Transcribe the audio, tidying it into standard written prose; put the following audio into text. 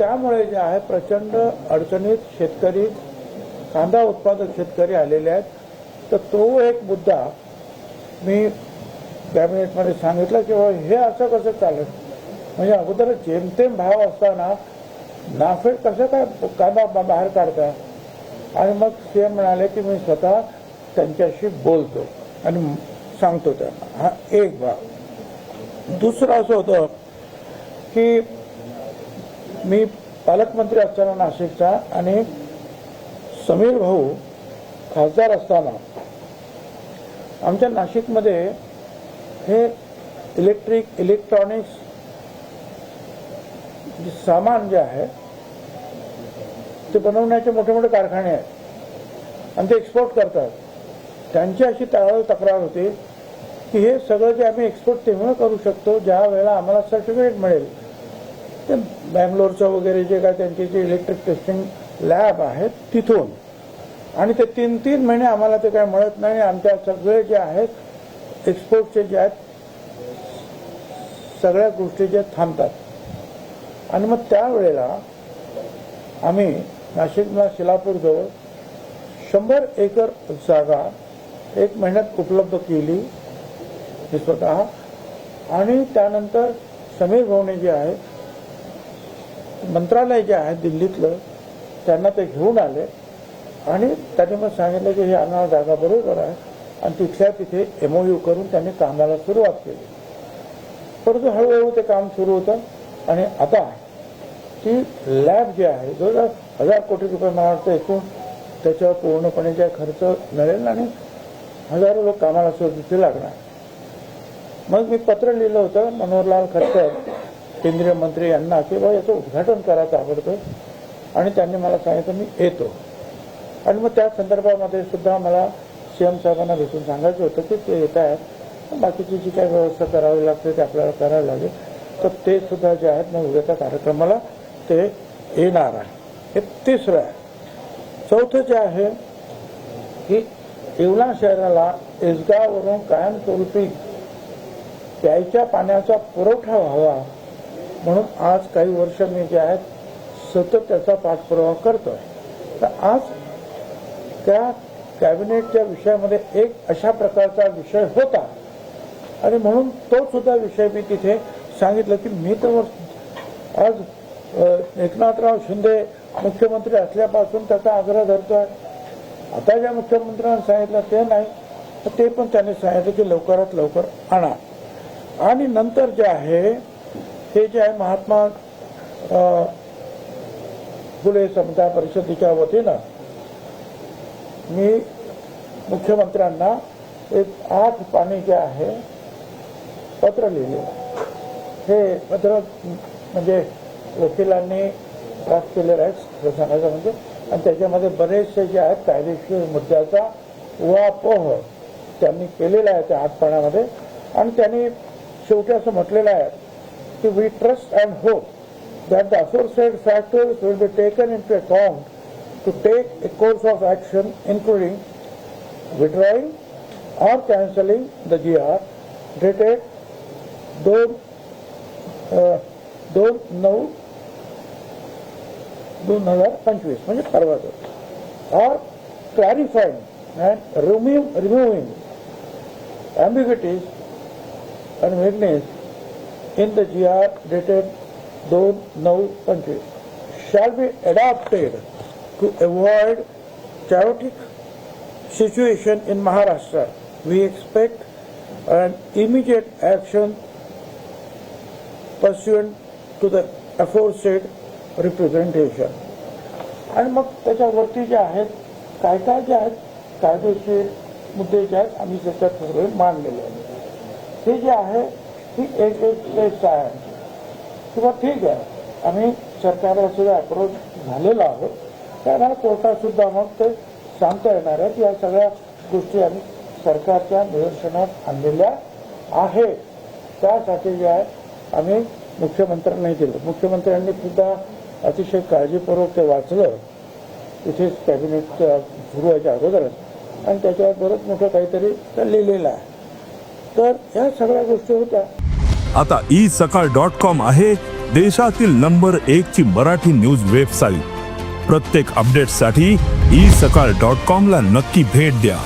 त्यामुळे जे आहे प्रचंड अडचणीत शेतकरी, कांदा उत्पादक शेतकरी आलेले आहेत. तर तो एक मुद्दा मी कॅबिनेटमध्ये सांगितलं की हे असं कसं चालेल, म्हणजे अगोदर जेमतेम भाव असताना नाफेड कसं काय कांदा बाहेर काढता. आणि मग सीएम म्हणाले की मी स्वतः त्यांच्याशी बोलतो आणि सांगतो त्यांना. हा एक भाग. दुसरं असं होतं की मी पालकमंत्री असताना नाशिकचा आणि समीर भाऊ खासदार असताना आमच्या नाशिकमध्ये हे इलेक्ट्रॉनिक्स सामान जे आहे ते बनवण्याचे मोठे मोठे कारखाने आहेत आणि ते एक्सपोर्ट करतात. त्यांची अशी तक्रार होती की हे सगळं जे आम्ही एक्सपोर्ट तेव्हा करू शकतो ज्या वेळेला आम्हाला सर्टिफिकेट मिळेल. ते बँगलोरचं वगैरे जे काय त्यांची जे इलेक्ट्रिक टेस्टिंग लॅब आहेत तिथून, आणि ते 3-3 महिने आम्हाला ते काय मिळत नाही. आमच्या सगळे जे आहेत एक्सपोर्टचे जे आहेत सगळ्या गोष्टी जे थांबतात. आणि मग त्यावेळेला आम्ही नाशिकला शिलापूरजवळ 100 एकर जागा 1 महिन्यात उपलब्ध केली मी स्वतः. आणि त्यानंतर समीर भाऊने जे आहे मंत्रालय जे आहे दिल्लीतलं त्यांना ते घेऊन आले आणि त्यांनी मग सांगितलं की हे आम्हाला जागा बरोबर आहे आणि तिथल्या तिथे MOU करून त्यांनी कामाला सुरुवात केली. परंतु हळूहळू ते काम सुरू होतं आणि आता ती लॅब जी आहे जवळजवळ 1000 कोटी रुपये मला वाटतं एकूण त्याच्यावर पूर्णपणे जे खर्च मिळेल आणि हजारो लोक कामाला तिथे लागणार. मग मी पत्र लिहिलं होतं मनोहरलाल खट्टर केंद्रीय मंत्री यांना की बाबा याचं उद्घाटन करायचं आवडतं, आणि त्यांनी मला सांगितलं मी येतो. आणि मग त्या संदर्भामध्ये सुद्धा मला सीएम साहेबांना भेटून सांगायचं होतं की ते येत आहेत, बाकीची जी काही व्यवस्था करावी लागते ते आपल्याला करायला लागेल. तर ते सुद्धा जे आहेत मग उद्याच्या कार्यक्रमाला ते येणार आहे. हे तिसरं आहे. चौथं जे आहे की येवला शहराला एसगाववरून कायमस्वरूपी प्यायच्या पाण्याचा पुरवठा व्हावा म्हणून आज काही वर्ष मी जे आहेत सतत त्याचा पाठपुरावा करतोय. तर आज त्या कॅबिनेटच्या विषयामध्ये एक अशा प्रकारचा विषय होता आणि म्हणून तो सुद्धा विषय मी तिथे सांगितलं की मी तर आज एकनाथराव शिंदे मुख्यमंत्री असल्यापासून त्याचा आग्रह धरतोय. आता ज्या मुख्यमंत्र्यांनी सांगितलं ते नाही, तर ते पण त्यांनी सांगितलं की लवकरात लवकर आणा. आणि नंतर जे आहे हे जे आहे महात्मा फुले समता परिषदेच्या वतीनं मी मुख्यमंत्र्यांना एक 8 पानी जे आहे पत्र लिहिले. हे पत्र म्हणजे वकिलांनी ड्राफ्ट केलेलं आहे सांगायचं म्हणजे, आणि त्याच्यामध्ये बरेचसे जे आहेत कायदेशीर मुद्द्याचा उहापोह त्यांनी केलेला आहे त्या 8 पानामध्ये. आणि त्यांनी शेवटी असं म्हटलेलं आहे की we trust and hope that the aforesaid factors will be taken into account to take a course of action including withdrawing or cancelling the GR dated 2/9/2025 म्हणजे परवाच, or clarifying and removing ambiguities and vagueness in the GR dated 2/9/25 shall be adopted to avoid chaotic situation in Maharashtra. We expect an immediate action pursuant to the aforesaid representation. आणि मग त्याच्यावरती जे आहेत काय काय जे आहेत कायदेशीर मुद्दे जे आहेत आम्ही त्याच्यात सगळे मांडलेले आहेत. हे जे आहे ही एक टेस्ट आहे किंवा ठीक आहे आम्ही सरकारला सुद्धा अप्रोच झालेलो आहोत. त्यामुळे कोर्टात सुद्धा मग ते सांगता येणार आहे की या सगळ्या गोष्टी आम्ही सरकारच्या निदर्शनात आणलेल्या आहेत. त्यासाठी जे आहे आम्ही मुख्यमंत्र्यांनी दिलं. मुख्यमंत्र्यांनी सुद्धा अतिशय काळजीपूर्वक ते वाचलं तिथेच कॅबिनेट सुरू व्हायच्या अगोदरच, आणि त्याच्यावर बरंच मोठं काहीतरी लिहिलेलं आहे. तर या सगळ्या गोष्टी होत्या. आता isakal.com आहे देशातील नंबर 1 ची मराठी न्यूज वेबसाईट. प्रत्येक अपडेटसाठी isakal.com ला नक्की भेट द्या.